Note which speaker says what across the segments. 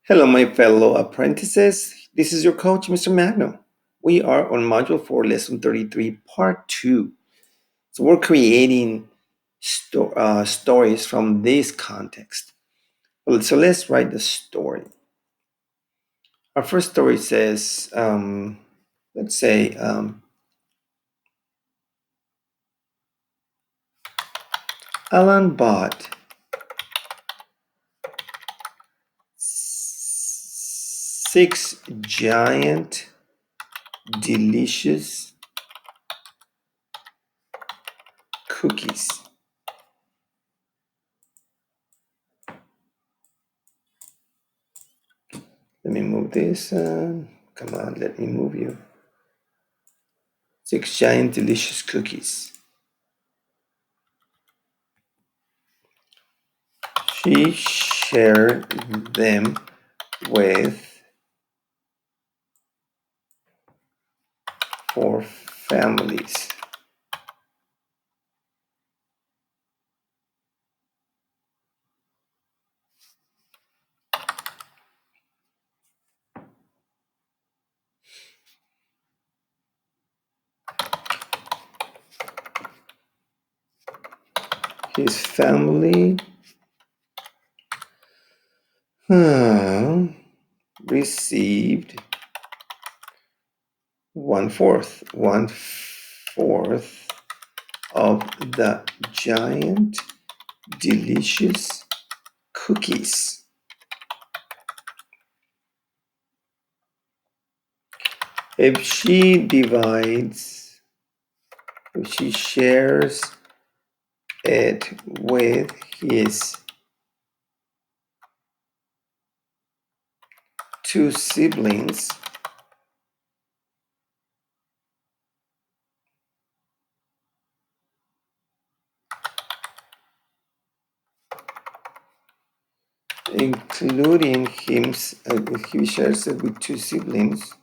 Speaker 1: Hello, my fellow apprentices. This is your coach, Mr. Magno. We are on Module 4, Lesson 33, Part 2. So we're creating stories from this context. So let's write the story. Our first story says, let's say, Alan bought 6 giant, delicious cookies. Let me move this. Come on, let me move you. 6 giant, delicious cookies. She shared them with 4 families. His family received one fourth of the giant, delicious cookies. If she shares it with his 2 siblings, including him, he shares it with 2 siblings.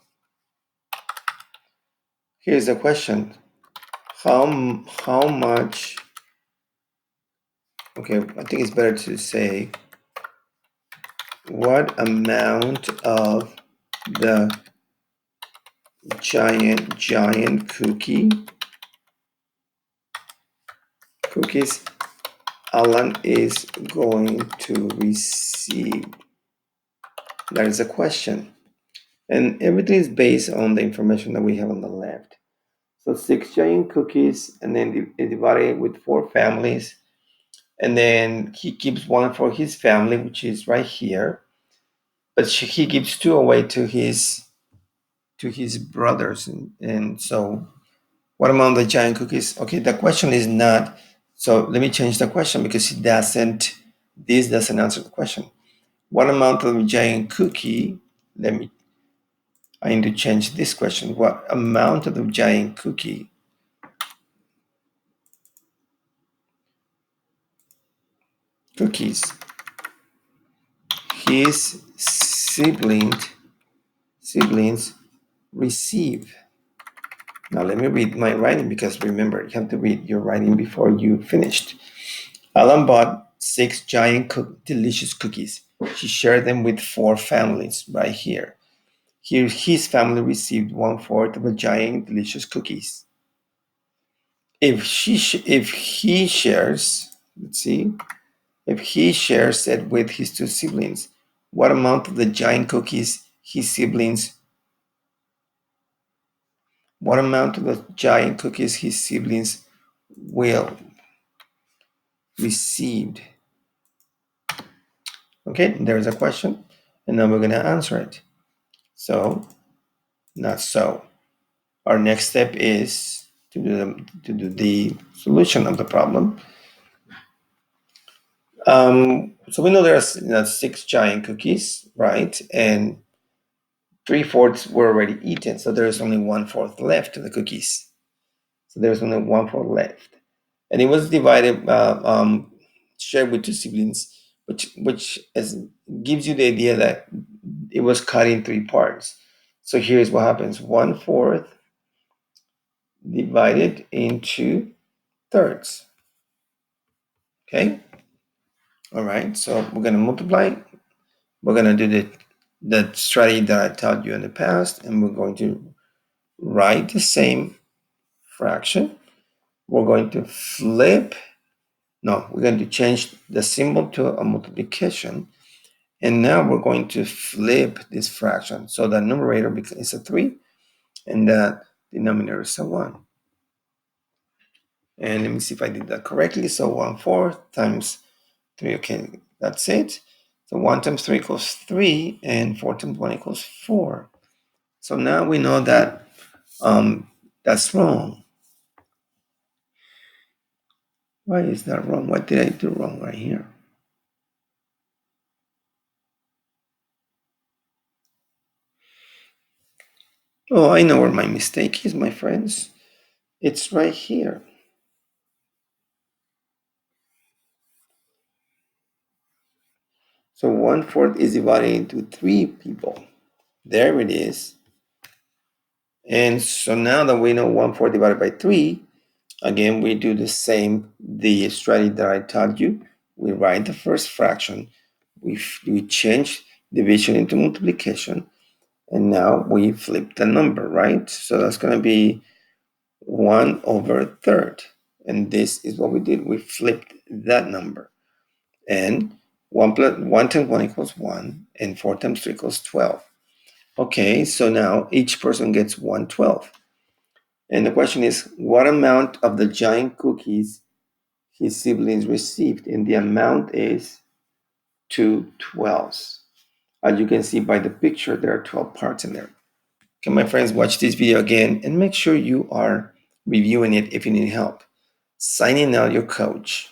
Speaker 1: Here's a question. How much? Okay, I think it's better to say what amount of the giant cookies Alan is going to receive. That is a question. And everything is based on the information that we have on the left. So 6 giant cookies, and then divided with 4 families. And then he keeps one for his family, which is right here. But he gives 2 away to his brothers. And so what amount of the giant cookies? Okay, the question is not. So let me change the question because this doesn't answer the question. What amount of the giant cookie? I need to change this question. What amount of the giant cookies his siblings receive? Now let me read my writing because remember, you have to read your writing before you finished. Alan bought 6 giant delicious cookies. She shared them with 4 families right here. Here, his family received 1/4 of a giant delicious cookies. If he shares, let's see, if he shares it with his 2 siblings, what amount of the giant cookies his siblings? What amount of the giant cookies his siblings will receive? Okay, there's a question, and now we're going to answer it. So, not so. Our next step is to do the solution of the problem. So we know there's 6 giant cookies, right? And 3/4 were already eaten, so there's only 1/4 left of the cookies. So there's only 1/4 left, and it was divided, shared with 2 siblings, which gives you the idea that it was cut in 3 parts. So here's what happens: 1/4 divided into thirds. Okay. All right. So we're gonna multiply. We're gonna do the strategy that I taught you in the past, and we're going to write the same fraction. We're going to flip, no, we're going to change the symbol to a multiplication. And now we're going to flip this fraction. So the numerator is a 3 and the denominator is a 1. And let me see if I did that correctly. So 1/4 times 3. Okay, that's it. So 1 times 3 equals 3 and 4 times 1 equals 4. So now we know that that's wrong. Why is that wrong? What did I do wrong right here? Oh, I know where my mistake is, my friends. It's right here. So 1/4 is divided into 3 people. There it is. And so now that we know 1/4 divided by 3, again, we do the same, the strategy that I taught you. We write the first fraction, we change division into multiplication, and now we flip the number, right? So that's going to be 1/3. And this is what we did. We flipped that number. And 1 times 1 equals 1, and 4 times 3 equals 12. Okay, so now each person gets 1/12. And the question is, what amount of the giant cookies his siblings received? And the amount is 2/12. As you can see by the picture, there are 12 parts in there. Okay, my friends, watch this video again and make sure you are reviewing it if you need help. Signing out, your coach.